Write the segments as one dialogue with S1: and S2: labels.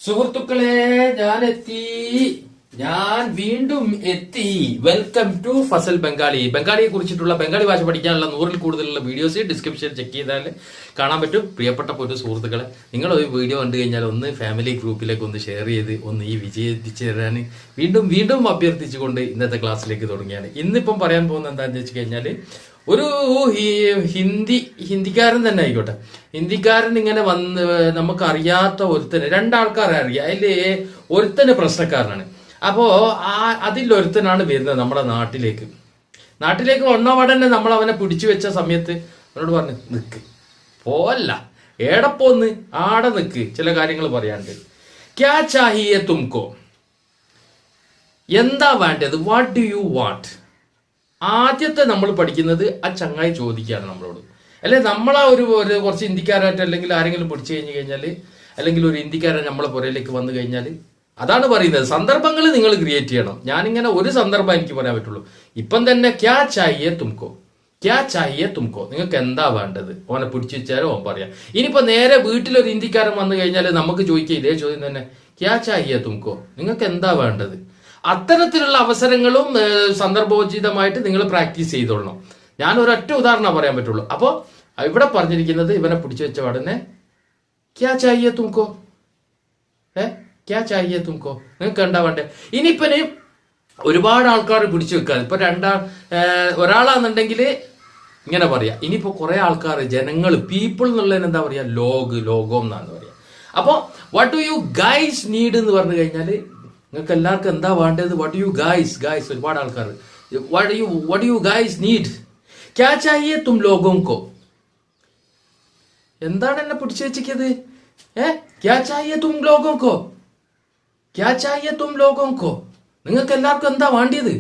S1: സുഹൃത്തുക്കളെ, ഞാൻ വീണ്ടും എത്തി. Welcome to Fazal Bengali. ബംഗാളിയെ കുറിച്ചിട്ടുള്ള ബംഗാളി ഭാഷ പഠിക്കാനുള്ള 100-ൽ കൂടുതലുള്ള വീഡിയോസ് ഡിസ്ക്രിപ്ഷൻ ചെക്ക് ചെയ്താൽ കാണാൻ പറ്റും. പ്രിയപ്പെട്ട ഒരു സുഹൃത്തുക്കളെ, നിങ്ങൾ ഒരു വീഡിയോ കണ്ടു കഴിഞ്ഞാൽ ഒന്ന് ഫാമിലി ഗ്രൂപ്പിലേക്ക് ഒന്ന് ഷെയർ ചെയ്ത് ഒന്ന് ഈ വിജയിച്ചു തരാൻ വീണ്ടും വീണ്ടും അഭ്യർത്ഥിച്ചുകൊണ്ട് ഇന്നത്തെ ക്ലാസ്സിലേക്ക് തുടങ്ങിയാണ്. ഇന്നിപ്പം പറയാൻ പോകുന്നത് എന്താണെന്ന് വെച്ച് കഴിഞ്ഞാൽ, ഒരു ഹിന്ദിക്കാരൻ തന്നെ ആയിക്കോട്ടെ, ഹിന്ദിക്കാരൻ ഇങ്ങനെ വന്ന് നമുക്കറിയാത്ത ഒരുത്തന്, രണ്ടാൾക്കാരെ അറിയാം, അതിൽ ഒരുത്തന് പ്രശ്നക്കാരനാണ്. അപ്പോ അതിലൊരുത്തനാണ് വരുന്നത് നമ്മുടെ നാട്ടിലേക്ക് വന്നപാടന്നെ നമ്മൾ അവനെ പിടിച്ചു വെച്ച സമയത്ത് അവനോട് പറഞ്ഞു, നിക്ക് പോല്ല, ഏടപ്പോന്ന് ആടെ നിക്ക്, ചില കാര്യങ്ങൾ പറയാണ്ട്. ക്യാ ചാഹിയെ തുംകോ, എന്താ വേണ്ടത്, വാട്ട് ഡു യു വാണ്ട്. ആദ്യത്തെ നമ്മൾ പഠിക്കുന്നത് ആ ചങ്ങായി ചോദിക്കുകയാണ് നമ്മളോട്. അല്ലെ നമ്മളാ ഒരു കുറച്ച് ഇന്ത്യക്കാരായിട്ട് അല്ലെങ്കിൽ ആരെങ്കിലും പിടിച്ചു കഴിഞ്ഞു കഴിഞ്ഞാൽ, അല്ലെങ്കിൽ ഒരു ഇന്ത്യക്കാരൻ നമ്മളെ പുറയിലേക്ക് വന്നു കഴിഞ്ഞാൽ, അതാണ് പറയുന്നത്, സന്ദർഭങ്ങൾ നിങ്ങൾ ക്രിയേറ്റ് ചെയ്യണം. ഞാനിങ്ങനെ ഒരു സന്ദർഭം എനിക്ക് പറയാൻ പറ്റുള്ളൂ. ഇപ്പം തന്നെ ക്യാ ചാഹിയെ തുംകോ, ക്യാ ചാഹിയെ തുംകോ, നിങ്ങൾക്ക് എന്താ വേണ്ടത്, ഓനെ പിടിച്ചു വെച്ചാലോ ഓൻ പറയാം. ഇനിയിപ്പോ നേരെ വീട്ടിലൊരു ഇന്ത്യക്കാരൻ വന്നു കഴിഞ്ഞാൽ നമുക്ക് ചോദിക്കുക ഇതേ ചോദ്യം തന്നെ, ക്യാ ചാഹിയെ തുംകോ, നിങ്ങൾക്ക് എന്താ വേണ്ടത്. അത്തരത്തിലുള്ള അവസരങ്ങളും സന്ദർഭോചിതമായിട്ട് നിങ്ങൾ പ്രാക്ടീസ് ചെയ്തോളണം. ഞാൻ ഒരൊറ്റ ഉദാഹരണം പറയാൻ പറ്റുള്ളൂ. അപ്പോ ഇവിടെ പറഞ്ഞിരിക്കുന്നത്, ഇവനെ പിടിച്ചു വെച്ച പാടന്നെ ക്യാ ചാഹിയെ തുംകോ, ക്യാ ചാഹിയെ തുംകോ, നിങ്ങൾക്ക് എന്താ വേണ്ടേ. ഇനിയിപ്പന് ഒരുപാട് ആൾക്കാർ പിടിച്ചു വെക്കാൻ, ഇപ്പൊ ഒരാളാന്നുണ്ടെങ്കിൽ ഇങ്ങനെ പറയാ. ഇനിയിപ്പോ കുറെ ആൾക്കാർ, ജനങ്ങൾ, പീപ്പിൾ എന്നുള്ളതിന് എന്താ പറയാ, ലോകം എന്നാണ് പറയാ. അപ്പോ what do you guys need എന്ന് പറഞ്ഞു കഴിഞ്ഞാല്, നിങ്ങൾക്ക് എല്ലാവർക്കും എന്താ വേണ്ടത്, വാട്ട് യു ഗൈസ്, ഒരുപാട് ആൾക്കാർ, വാട്ട് യു ഗൈസ് നീഡ്. ക്യാ ചാഹിയെ തും ലോഗോം കോ, എന്താണ് എന്നെ പിടിച്ചു വെച്ചിരിക്കുന്നത്, ക്യാ ചാഹിയെ തും ലോഗോം കോ, ക്യാ ചാഹിയെ തും ലോഗോം കോ, നിങ്ങൾക്ക് എല്ലാവർക്കും എന്താ വേണ്ടിയത്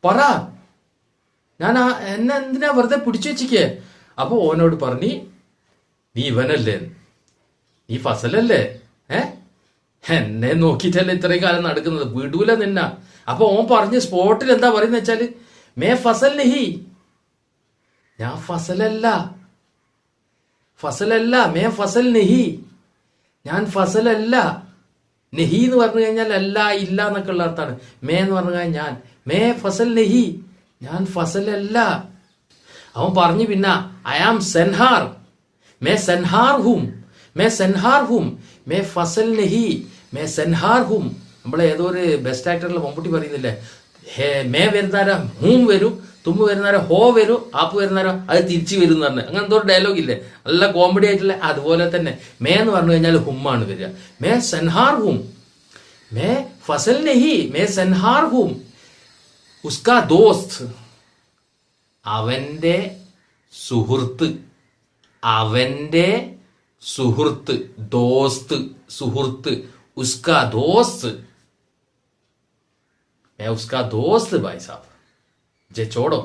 S1: പറ, ഞാൻ എന്നെ എന്തിനാ വെറുതെ പിടിച്ചു വെച്ചിക്കേ. അപ്പൊ ഓനോട് പറഞ്ഞി, നീ ഇവനല്ലേ, നീ ഫസലല്ലേ, എന്നെ നോക്കിയിട്ടല്ലേ ഇത്രയും കാലം നടക്കുന്നത്, വിടൂല നിന്ന. അപ്പൊ ഓൻ പറഞ്ഞ് സ്പോട്ടിൽ എന്താ പറയുന്ന വെച്ചാല്, മേ ഫസൽ നഹി, ഞാൻ ഫസലല്ല, മേ ഫസൽ നഹി, ഞാൻ ഫസലല്ല. നെഹി എന്ന് പറഞ്ഞു കഴിഞ്ഞാൽ അല്ല, ഇല്ല എന്നൊക്കെ ഉള്ള അർത്ഥമാണ്. മേ എന്ന് പറഞ്ഞു കഴിഞ്ഞാൽ ഞാൻ, മേ ഫസൽ നെഹി, ഞാൻ ഫസലല്ല. അവൻ പറഞ്ഞു പിന്നെ, I am Sengar, may Sengar hmm, may Fasal നെഹി, may Sengar ഹും. നമ്മളെ ഏതോ ഒരു ബെസ്റ്റ് ആക്ടറിലെ മമ്മൂട്ടി പറയുന്നില്ലേ, മേ വരുന്നാരം ഹൂം വരും, തുമ്പ് വരുന്നാരം ഹോ വരും, ആപ്പ് വരുന്നാരോ അത് തിരിച്ചു വരും എന്ന് പറഞ്ഞ്, അങ്ങനെ എന്തോ ഒരു ഡയലോഗ് ഇല്ലേ, നല്ല കോമഡി ആയിട്ടുള്ള. അതുപോലെ തന്നെ മേ എന്ന് പറഞ്ഞു കഴിഞ്ഞാൽ ഹുമ്മാണ് വരിക. മേ സെൻഹാർ ഹും, മേ ഫസൽ നെഹി, മേ സെൻഹാർ ഹും. ഉസ്കാ ദോസ്ത്, അവന്റെ സുഹൃത്ത്, സുഹൃത്ത്, ഉസ്കാ ദോസ്ത്, मैं उसका दोस्त भाई साहब, जे छोड़ो,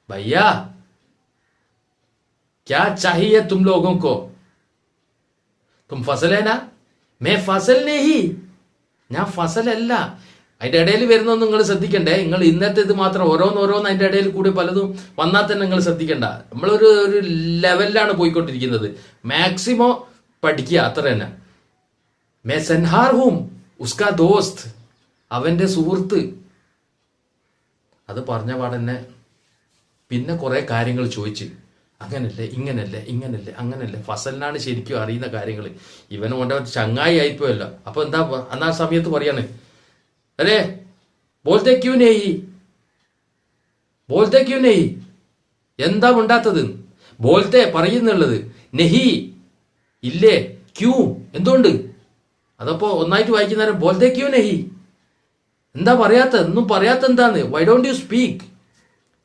S1: भैया क्या चाहिए तुम लोगों को, तुम फसल है ना, मैं फसल नहीं, ഞാൻ ഫസലല്ല. അതിന്റെ ഇടയിൽ വരുന്നൊന്നും നിങ്ങൾ ശ്രദ്ധിക്കണ്ടേ. നിങ്ങൾ ഇന്നത്തെ ഇത് മാത്രം ഓരോന്നോരോന്ന് അതിന്റെ ഇടയിൽ കൂടി പലതും വന്നാൽ തന്നെ നിങ്ങൾ ശ്രദ്ധിക്കണ്ട. നമ്മളൊരു ലെവലിലാണ് പോയിക്കൊണ്ടിരിക്കുന്നത്. മാക്സിമം പഠിക്കുക, അത്ര തന്നെ. മേ സെൻഹാർ ഹൂം, ഉസ്കാ ദോസ്ത്, അവന്റെ സുഹൃത്ത്. അത് പറഞ്ഞ പാടന്നെ പിന്നെ കുറെ കാര്യങ്ങൾ ചോദിച്ച്, അങ്ങനല്ലേ, അങ്ങനല്ലേ. ഫസലിനാണ് ശരിക്കും അറിയുന്ന കാര്യങ്ങൾ. ഇവനും കൊണ്ട് ചങ്ങായി ആയിപ്പോയല്ലോ. അപ്പൊ എന്താ അന്നാ സമയത്ത് പറയാണ്, അല്ലേ, ബോൾത്തെ ക്യൂ നെഹി, എന്താ ഉണ്ടാത്തത്, ബോൾത്തെ പറയുന്നുള്ളത്, നെഹി ഇല്ലേ, ക്യൂ എന്തുകൊണ്ട്. അതപ്പോ ഒന്നായിട്ട് വായിക്കുന്നേരം ബോൾത്തെ ക്യൂ നെഹി, എന്താ പറയാത്ത, ഒന്നും പറയാത്ത എന്താന്ന്, വൈ ഡോണ്ട് യു സ്പീക്ക്,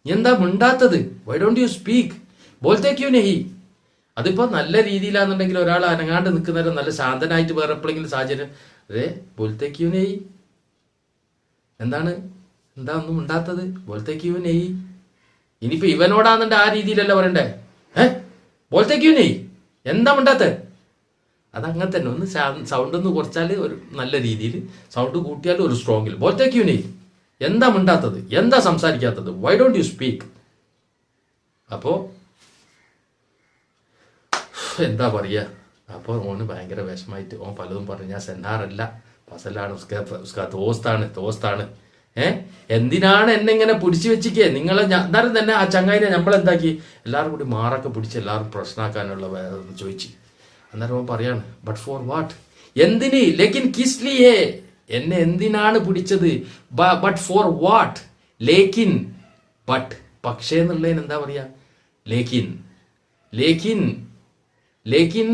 S1: എന്താ മിണ്ടാത്തത്, വൈ ഡോണ്ട് യു സ്പീക്ക്, ബോൾത്തെ ക്യൂ നെഹി. അതിപ്പോ നല്ല രീതിയിലാണെന്നുണ്ടെങ്കിൽ ഒരാൾ അനങ്ങാണ്ട് നിൽക്കുന്നേരം നല്ല ശാന്തനായിട്ട് വേറെ എപ്പോഴെങ്കിലും സാഹചര്യം, ബോൾത്തെ ക്യൂ നെഹി, എന്താ ഒന്നും ഉണ്ടാത്തത്, ബോൾത്തെ ക്യൂ നെഹി. ഇനിയിപ്പോ ഇവനോടാന്നുണ്ട് ആ രീതിയിലല്ല പറയണ്ടേ, ബോൾത്തെ ക്യൂ നെഹി, എന്താ ഉണ്ടാത്ത. അതങ്ങനെ തന്നെ, ഒന്ന് സൗണ്ട് ഒന്ന് കുറച്ചാൽ ഒരു നല്ല രീതിയിൽ, സൗണ്ട് കൂട്ടിയാൽ ഒരു സ്ട്രോങ്ങിൽ, ബോൾത്തെ ക്യൂ നെഹി, എന്താ മിണ്ടാത്തത്, എന്താ സംസാരിക്കാത്തത്, വൈ ഡോണ്ട് യു സ്പീക്ക്. അപ്പോ എന്താ പറയുക, അപ്പോൾ ഓന് ഭയങ്കര വിഷമായിട്ട് ഓൻ പലതും പറഞ്ഞു, ഞാൻ സെന്നാറല്ല, ഫസലാണ്, ദോസ്താണ്. എന്തിനാണ് എന്നെ ഇങ്ങനെ പിടിച്ചു വെച്ചിക്കേ നിങ്ങളെ? അന്നേരം തന്നെ ആ ചങ്ങായിനെ നമ്മളെന്താക്കി, എല്ലാവരും കൂടി മാറൊക്കെ പിടിച്ച് എല്ലാവരും പ്രശ്നമാക്കാനുള്ള ചോദിച്ചു. അന്നേരം ഓൻ പറയാണ്, ബട്ട് ഫോർ വാട്ട്? എന്തിന്? ലേക്കിൻ കിസ്ലിയേ, എന്നെ എന്തിനാണ് പിടിച്ചത്? But for what? ലേക്കിൻ, ബട്ട്, പക്ഷേ എന്നുള്ളതിന് എന്താ പറയാ? ലേക്കിൻ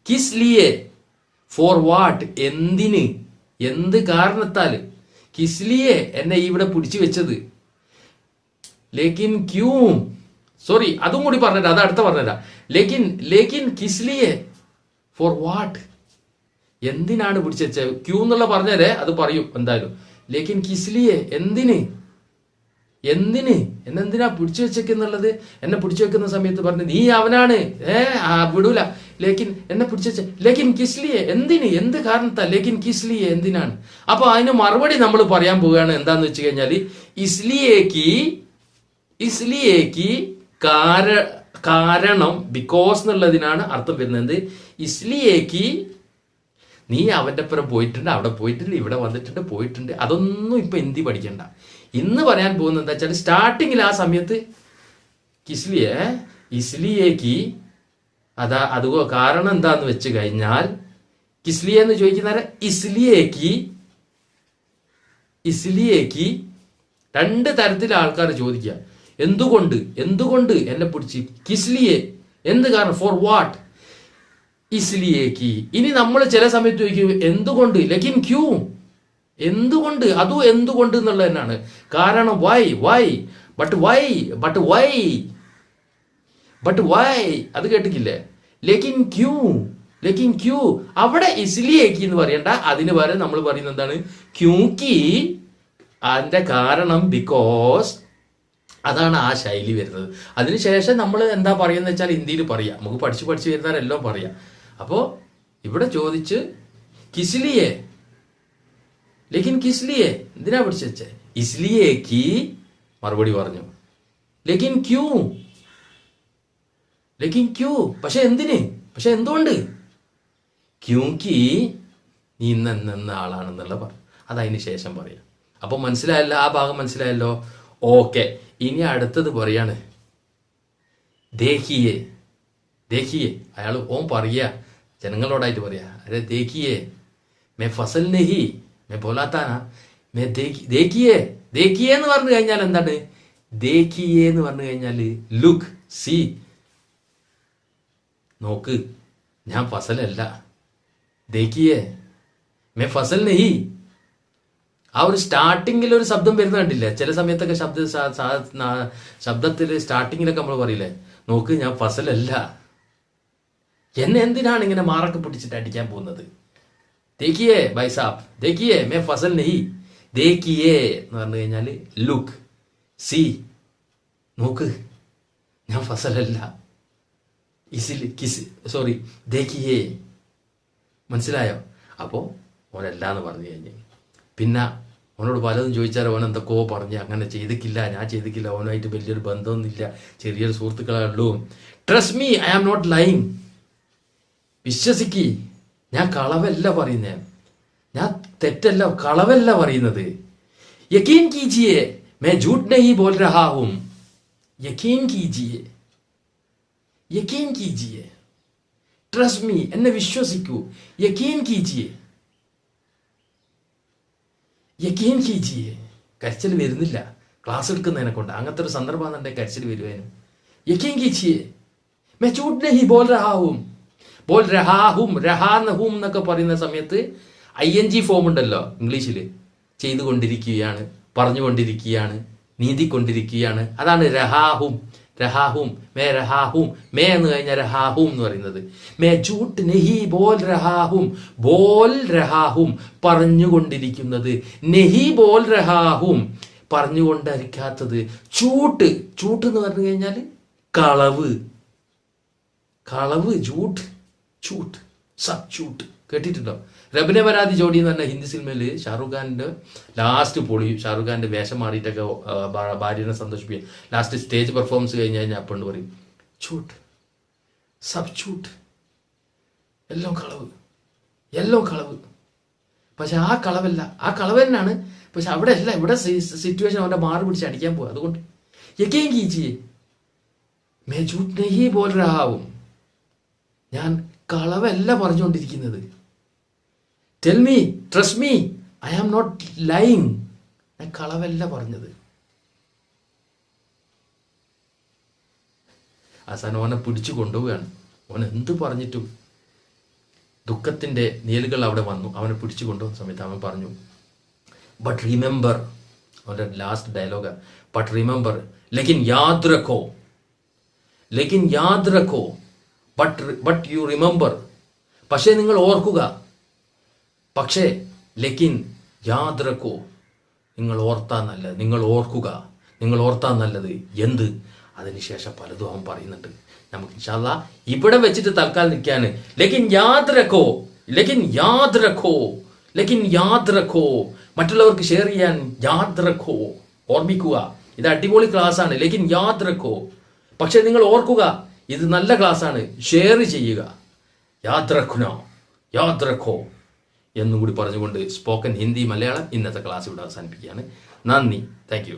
S1: കിസ്ലിയേ, ഫോർ വാട്ട്? എന്തിന്? എന്ത് കാരണത്താൽ? കിസ്ലിയെ, എന്നെ ഇവിടെ പിടിച്ചു വെച്ചത്. ലേക്കിൻ ക്യൂ, സോറി അതും കൂടി പറഞ്ഞുതരാം, അത് അടുത്ത പറഞ്ഞുതരാം. ലേക്കിൻ കിസ്ലിയെ, ഫോർ വാട്ട്? എന്തിനാണ് പിടിച്ചു വെച്ചത്? ക്യൂ എന്നുള്ള പറഞ്ഞേരെ അത് പറയും എന്തായാലും. ലേക്കിൻ കിസ്ലിയെ, എന്തിന് എന്നെന്തിനാ പിടിച്ചു വെച്ചേക്കുന്നുള്ളത്? എന്നെ പിടിച്ചു വെക്കുന്ന സമയത്ത് പറഞ്ഞു, നീ അവനാണ്, വിടൂല. എന്നെ പിടിച്ചു വെച്ച, ലേക്കിൻ കിസ്ലിയെ, എന്തിന്? എന്ത് കാരണത്താ? ലേക്കിൻ കിസ്ലിയെ, എന്തിനാണ്? അപ്പൊ അതിന് മറുപടി നമ്മൾ പറയാൻ പോവുകയാണ്. എന്താന്ന് വെച്ച് കഴിഞ്ഞാല്, ഇസ്ലിയേക്ക് കാരണം, ബിക്കോസ് എന്നുള്ളതിനാണ് അർത്ഥം വരുന്നത്. ഇസ്ലിയേക്ക്, നീ അവന്റെ പുറം പോയിട്ടുണ്ട്, അവിടെ പോയിട്ടുണ്ട്, ഇവിടെ വന്നിട്ടുണ്ട്, പോയിട്ടുണ്ട്. അതൊന്നും ഇപ്പൊ ഹിന്ദി പഠിക്കണ്ട. ഇന്ന് പറയാൻ പോകുന്നത് എന്താ വെച്ചാൽ, സ്റ്റാർട്ടിങ്ങിൽ ആ സമയത്ത് ഇസ്ലിയേക്ക് അത് കാരണം എന്താന്ന് വെച്ച് കഴിഞ്ഞാൽ, കിസ്ലിയെ എന്ന് ചോദിക്കുന്ന ഇസ്ലിയേക്ക് രണ്ട് തരത്തിൽ ആൾക്കാർ ചോദിക്കുക. എന്തുകൊണ്ട് എന്നെ പിടിച്ച്? കിസ്ലിയെ, എന്ത് കാരണം? For what? ഇസ്ലിയേക്ക്. ഇനി നമ്മൾ ചില സമയത്ത് ചോദിക്കും, എന്തുകൊണ്ട്? ലേക്കിൻ ക്യൂ, എന്തുകൊണ്ട്? അതും എന്തുകൊണ്ട് എന്നുള്ളത് തന്നെയാണ്. കാരണം, ബട്ട് വൈ അത് കേട്ടിട്ടില്ലേ? ലേക്കിൻ ക്യൂ. അവിടെ ഇസ്ലിയേക്ക് എന്ന് പറയണ്ട, അതിന് പകരം നമ്മൾ പറയുന്നത് എന്താണ്? ക്യൂക്കി, അതിന്റെ കാരണം ബിക്കോസ്. അതാണ് ആ ശൈലി വരുന്നത്. അതിനുശേഷം നമ്മൾ എന്താ പറയുന്നത് വെച്ചാൽ ഹിന്ദിയിൽ പറയാം, നമുക്ക് പഠിച്ചു വരുന്നവരെല്ലാം പറയാം. അപ്പോ ഇവിടെ ചോദിച്ച് കിസ്ലിയെ, ലേക്കിൻ കിസ്ലിയെ, എന്തിനാ പിടിച്ചു വെച്ചേ? ഇസ്ലിയേക്ക് മറുപടി പറഞ്ഞു. ലേക്കിൻ ക്യൂ, പക്ഷെ എന്തിന്? പക്ഷെ എന്തുകൊണ്ട്? ക്യൂക്കി, നീ ഇന്ന ആളാണെന്നുള്ള പറഞ്ഞു. അതതിന് ശേഷം പറയാം. അപ്പൊ മനസ്സിലായല്ലോ, ആ ഭാഗം മനസ്സിലായല്ലോ? ഓക്കെ, ഇനി അടുത്തത് പറയാണ്. ദേഖിയെ, അയാൾ ഓൻ പറയാ, ജനങ്ങളോടായിട്ട് പറയാ, അരെ ദേഖിയെ, മേ ഫസൽ നഹി, മേ ബോലാത്താനാ, മേ ദേഖിയെ എന്ന് പറഞ്ഞു കഴിഞ്ഞാൽ എന്താണ്? ദേഖിയെ എന്ന് പറഞ്ഞു കഴിഞ്ഞാല് ലുക്ക്, സി, നോക്ക്, ഞാൻ ഫസലല്ല. ദേഖിയെ മേ ഫസൽ നഹി. ആ ഒരു സ്റ്റാർട്ടിങ്ങിൽ ഒരു ശബ്ദം വരുന്ന കണ്ടില്ലേ? ചില സമയത്തൊക്കെ ശബ്ദത്തിൽ സ്റ്റാർട്ടിങ്ങിലൊക്കെ നമ്മൾ പറയില്ലേ, നോക്ക്, ഞാൻ ഫസലല്ല. എന്നെ എന്തിനാണ് ഇങ്ങനെ മാറൊക്കെ പിടിച്ചിട്ട് അടിക്കാൻ പോകുന്നത്? ദേഖിയേ ബൈ സാബ്, ദേഖിയേ മേ ഫസൽ നഹി. ദേഖിയേ എന്ന് പറഞ്ഞു കഴിഞ്ഞാല് ലുക്ക്, സി, നോക്ക്, ഞാൻ ഫസലല്ല. ദേഖിയേ, മനസ്സിലായോ? അപ്പോ ഓനല്ലാന്ന് പറഞ്ഞു കഴിഞ്ഞ് പിന്നെ ഓനോട് പലതും ചോദിച്ചാൽ ഓൻ എന്തൊക്കെയോ പറഞ്ഞ്, അങ്ങനെ ചെയ്തിക്കില്ല, ഞാൻ ചെയ്തിക്കില്ല, ഓനുമായിട്ട് വലിയൊരു ബന്ധമൊന്നുമില്ല, ചെറിയൊരു സുഹൃത്തുക്കളേ ഉള്ളൂ. Trust me, I am not lying. വിശ്വസിക്ക്, ഞാൻ കളവല്ല പറയുന്നേ, ഞാൻ തെറ്റല്ല, കളവല്ല പറയുന്നത്. യക്കീൻ കീജിയെ, മേ झूठ नहीं बोल रहा हूं. യക്കീൻ കീജിയെ, ട്രസ്റ്റ് മീ, എന്നെ വിശ്വസിക്കൂ. യക്കീൻ കീജിയെ. കരച്ചിൽ വരുന്നില്ല ക്ലാസ് എടുക്കുന്നതിനെ കൊണ്ട്, അങ്ങനത്തെ ഒരു സന്ദർഭം എന്നുണ്ടെങ്കിൽ കരച്ചിൽ വരുവാനും. യക്കീൻ കീജിയെ, മേ झूठ नहीं बोल रहा हूं. രഹാഹും എന്നൊക്കെ പറയുന്ന സമയത്ത് ING ഫോം ഉണ്ടല്ലോ ഇംഗ്ലീഷിൽ, ചെയ്തുകൊണ്ടിരിക്കുകയാണ്, പറഞ്ഞുകൊണ്ടിരിക്കുകയാണ്, നീന്തിക്കൊണ്ടിരിക്കുകയാണ്. അതാണ് രഹാഹും. മേ എന്ന് കഴിഞ്ഞാൽ രഹാഹും എന്ന് പറയുന്നത്. മേ झूठ नहीं बोल रहा हूं, പറഞ്ഞുകൊണ്ടിരിക്കുന്നത്. നെഹി ബോൽ രഹാഹും, പറഞ്ഞുകൊണ്ടിരിക്കാത്തത്. ചൂട്ട് എന്ന് പറഞ്ഞു കഴിഞ്ഞാൽ കളവ്. ചൂട്ട് കേട്ടിട്ടുണ്ടോ? രബിനെ പരാതി ജോഡി എന്ന് പറഞ്ഞ ഹിന്ദി സിനിമയില് ഷാറുഖ് ഖാന്റെ ലാസ്റ്റ് ഷാറുഖ് ഖാന്റെ വേഷം മാറിയിട്ടൊക്കെ ഭാര്യനെ സന്തോഷിപ്പിക്കുക. ലാസ്റ്റ് സ്റ്റേജ് പെർഫോമൻസ് കഴിഞ്ഞ് കഴിഞ്ഞാൽ അപ്പണ്ട് പറയും, ചൂട്ട്, സബ് ചൂട്ട്, എല്ലാം കളവ്, എല്ലാം കളവ്. പക്ഷെ ആ കളവല്ല, ആ കളവ് തന്നെയാണ്. പക്ഷെ അവിടെ അല്ല, ഇവിടെ സിറ്റുവേഷൻ അവൻ്റെ മാറി പിടിച്ച് അടിക്കാൻ പോവുക. അതുകൊണ്ട് യക്കീൻ കീജിയെ മേ झूठ नहीं बोल रहा हूं, ഞാൻ കളവല്ല പറഞ്ഞുകൊണ്ടിരിക്കുന്നത്. Tell me, trust me, I am not lying. ഞാൻ കളവല്ല പറഞ്ഞത്. അവസാനം ഓനെ പിടിച്ചു കൊണ്ടുപോവുകയാണ്. ഓൻ എന്ത് പറഞ്ഞിട്ടും ദുഃഖത്തിൻ്റെ നിഴലുകൾ അവിടെ വന്നു. അവനെ പിടിച്ചു കൊണ്ടുപോകുന്ന സമയത്ത് അവൻ പറഞ്ഞു, ബട്ട് റിമെമ്പർ, അവൻ്റെ ലാസ്റ്റ് ഡയലോഗ്, ബട്ട് റിമെമ്പർ, ലെക്കിൻ യാദ് രഖോ, ലെക്കിൻ യാദ് രഖോ, ബട്ട് യു റിമെമ്പർ, പക്ഷേ നിങ്ങൾ ഓർക്കുക, പക്ഷേ ലെക്കിൻ യാദ് രഖോ, നിങ്ങൾ ഓർത്താ നല്ലത്, നിങ്ങൾ ഓർക്കുക, നിങ്ങൾ ഓർത്താ നല്ലത് എന്ത്. അതിനുശേഷം പലതും അവൻ പറയുന്നുണ്ട്. നമുക്ക് ഇൻഷാ അല്ലാഹ് ഇവിടെ വെച്ചിട്ട് തൽക്കാലം നിൽക്കാന്. ലെക്കിൻ യാദ് രഖോ, ലെക്കിൻ യാദ് രഖോ, ലെക്കിൻ യാദ് രഖോ, മറ്റുള്ളവർക്ക് ഷെയർ ചെയ്യാൻ യാദ് രഖോ, ഓർമ്മിക്കുക, ഇത് അടിപൊളി ക്ലാസ് ആണ്. ലെക്കിൻ യാദ് രഖോ, പക്ഷെ നിങ്ങൾ ഓർക്കുക, ഇത് നല്ല ക്ലാസ് ആണ്, ഷെയർ ചെയ്യുക. യാദ് രഖ്നോ, യാദ് രഖോ എന്നും കൂടി പറഞ്ഞുകൊണ്ട് സ്പോക്കൺ ഹിന്ദി മലയാളം ഇന്നത്തെ ക്ലാസ് ഇവിടെ അവസാനിപ്പിക്കുകയാണ്. നന്ദി, താങ്ക് യു.